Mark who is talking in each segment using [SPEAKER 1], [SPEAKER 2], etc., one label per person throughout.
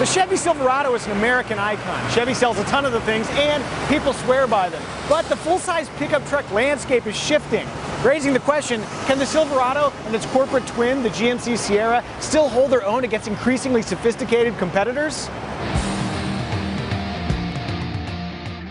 [SPEAKER 1] The Chevy Silverado is an American icon. Chevy sells a ton of the things and people swear by them. But the full-size pickup truck landscape is shifting, raising the question, can the Silverado and its corporate twin, the GMC Sierra, still hold their own against increasingly sophisticated competitors?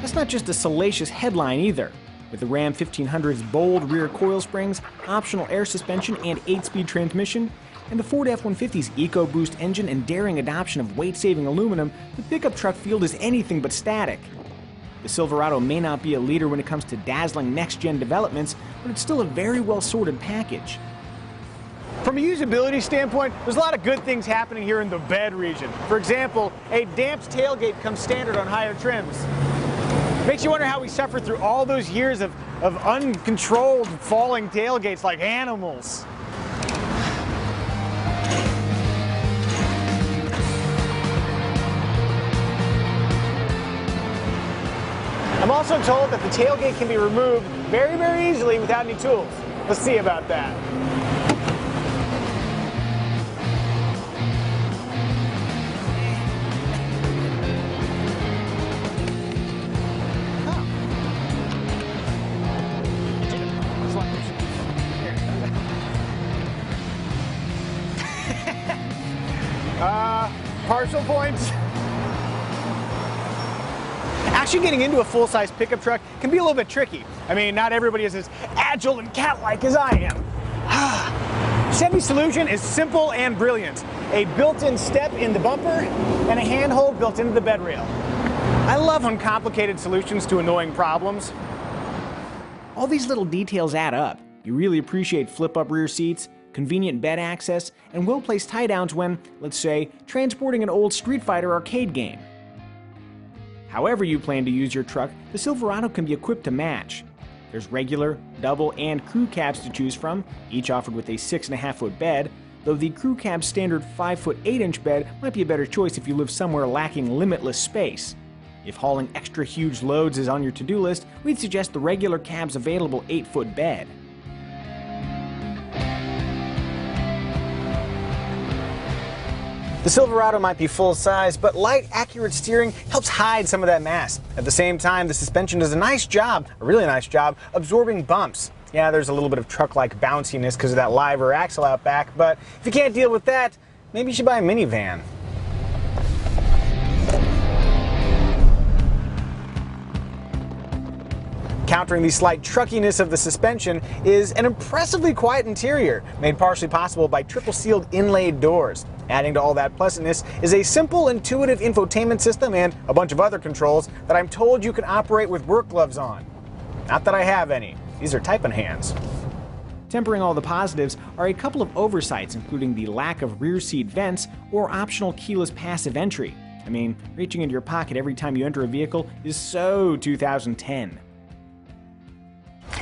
[SPEAKER 1] That's not just a salacious headline either. With the Ram 1500's bold rear coil springs, optional air suspension and 8-speed transmission, and the Ford F-150's EcoBoost engine and daring adoption of weight-saving aluminum, the pickup truck field is anything but static. The Silverado may not be a leader when it comes to dazzling next-gen developments, but it's still a very well-sorted package. From a usability standpoint, there's a lot of good things happening here in the bed region. For example, a damped tailgate comes standard on higher trims. Makes you wonder how we suffered through all those years of uncontrolled falling tailgates like animals. I'm also told that the tailgate can be removed very, very easily without any tools. Let's see about that. Partial points. Actually getting into a full-size pickup truck can be a little bit tricky. I mean, not everybody is as agile and cat-like as I am. Chevy's solution is simple and brilliant. A built-in step in the bumper and a handhold built into the bed rail. I love uncomplicated solutions to annoying problems. All these little details add up. You really appreciate flip-up rear seats, convenient bed access, and well-placed tie-downs when, let's say, transporting an old Street Fighter arcade game. However you plan to use your truck, the Silverado can be equipped to match. There's regular, double, and crew cabs to choose from, each offered with a 6.5-foot bed, though the crew cab's standard 5-foot 8-inch bed might be a better choice if you live somewhere lacking limitless space. If hauling extra huge loads is on your to-do list, we'd suggest the regular cab's available 8-foot bed. The Silverado might be full-size, but light, accurate steering helps hide some of that mass. At the same time, the suspension does a nice job, a really nice job, absorbing bumps. Yeah, there's a little bit of truck-like bounciness because of that live-rear axle out back, but if you can't deal with that, maybe you should buy a minivan. Countering the slight truckiness of the suspension is an impressively quiet interior, made partially possible by triple-sealed inlaid doors. Adding to all that pleasantness is a simple, intuitive infotainment system and a bunch of other controls that I'm told you can operate with work gloves on. Not that I have any. These are typing hands. Tempering all the positives are a couple of oversights, including the lack of rear seat vents or optional keyless passive entry. I mean, reaching into your pocket every time you enter a vehicle is so 2010.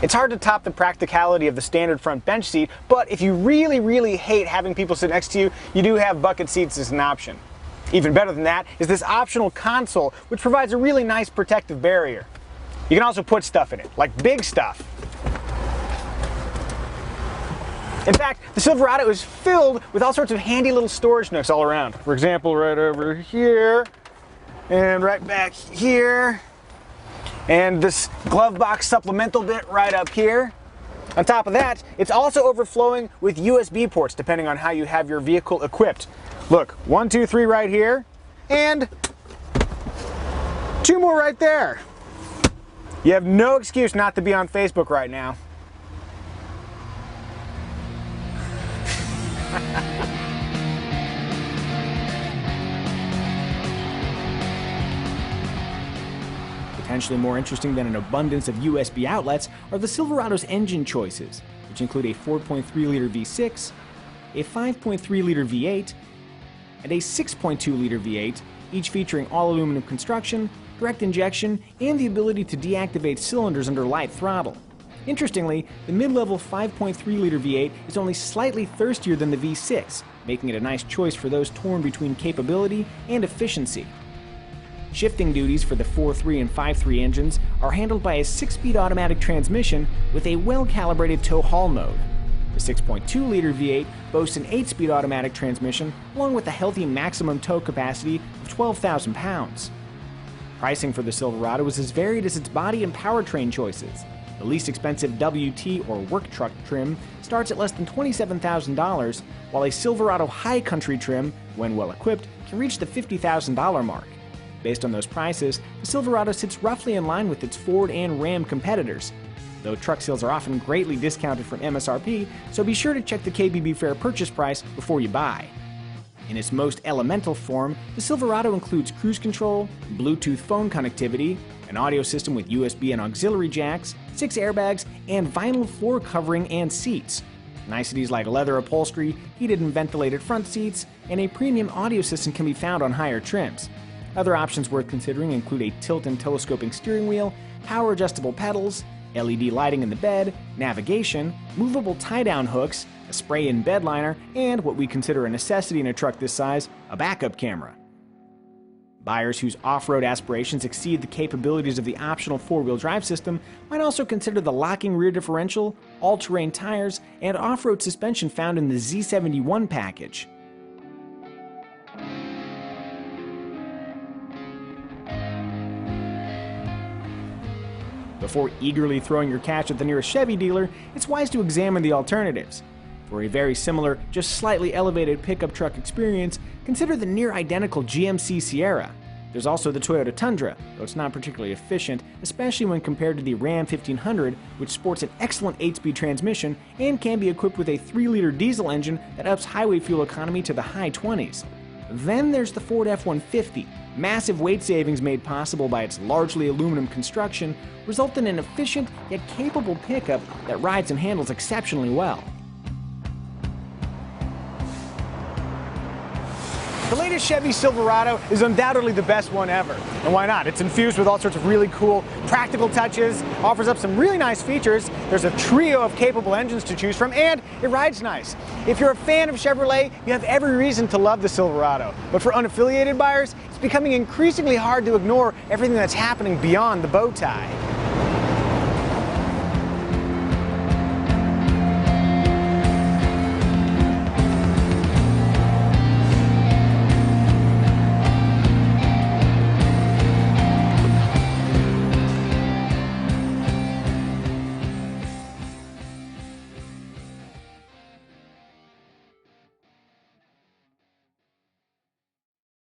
[SPEAKER 1] It's hard to top the practicality of the standard front bench seat, but if you really hate having people sit next to you, you do have bucket seats as an option. Even better than that is this optional console, which provides a really nice protective barrier. You can also put stuff in it, like big stuff. In fact, the Silverado is filled with all sorts of handy little storage nooks all around. For example, right over here, and right back here. And this glove box supplemental bit right up here. On top of that, it's also overflowing with USB ports depending on how you have your vehicle equipped. Look, 1, 2, 3 right here, and 2 more right there. You have no excuse not to be on Facebook right now. Potentially more interesting than an abundance of USB outlets are the Silverado's engine choices, which include a 4.3-liter V6, a 5.3-liter V8, and a 6.2-liter V8, each featuring all-aluminum construction, direct injection, and the ability to deactivate cylinders under light throttle. Interestingly, the mid-level 5.3-liter V8 is only slightly thirstier than the V6, making it a nice choice for those torn between capability and efficiency. Shifting duties for the 4.3 and 5.3 engines are handled by a 6-speed automatic transmission with a well-calibrated tow-haul mode. The 6.2-liter V8 boasts an 8-speed automatic transmission along with a healthy maximum tow capacity of 12,000 pounds. Pricing for the Silverado is as varied as its body and powertrain choices. The least expensive WT or work truck trim starts at less than $27,000, while a Silverado High Country trim, when well equipped, can reach the $50,000 mark. Based on those prices, the Silverado sits roughly in line with its Ford and Ram competitors, though truck sales are often greatly discounted from MSRP, so be sure to check the KBB Fair purchase price before you buy. In its most elemental form, the Silverado includes cruise control, Bluetooth phone connectivity, an audio system with USB and auxiliary jacks, 6 airbags, and vinyl floor covering and seats. Niceties like leather upholstery, heated and ventilated front seats, and a premium audio system can be found on higher trims. Other options worth considering include a tilt and telescoping steering wheel, power adjustable pedals, LED lighting in the bed, navigation, movable tie-down hooks, a spray-in bed liner, and what we consider a necessity in a truck this size, a backup camera. Buyers whose off-road aspirations exceed the capabilities of the optional four-wheel drive system might also consider the locking rear differential, all-terrain tires, and off-road suspension found in the Z71 package. Before eagerly throwing your cash at the nearest Chevy dealer, it's wise to examine the alternatives. For a very similar, just slightly elevated pickup truck experience, consider the near-identical GMC Sierra. There's also the Toyota Tundra, though it's not particularly efficient, especially when compared to the Ram 1500, which sports an excellent 8-speed transmission and can be equipped with a 3-liter diesel engine that ups highway fuel economy to the high 20s. Then there's the Ford F-150. Massive weight savings made possible by its largely aluminum construction result in an efficient yet capable pickup that rides and handles exceptionally well. The latest Chevy Silverado is undoubtedly the best one ever. And why not? It's infused with all sorts of really cool practical touches, offers up some really nice features, there's a trio of capable engines to choose from, and it rides nice. If you're a fan of Chevrolet, you have every reason to love the Silverado. But for unaffiliated buyers, it's becoming increasingly hard to ignore everything that's happening beyond the bow tie.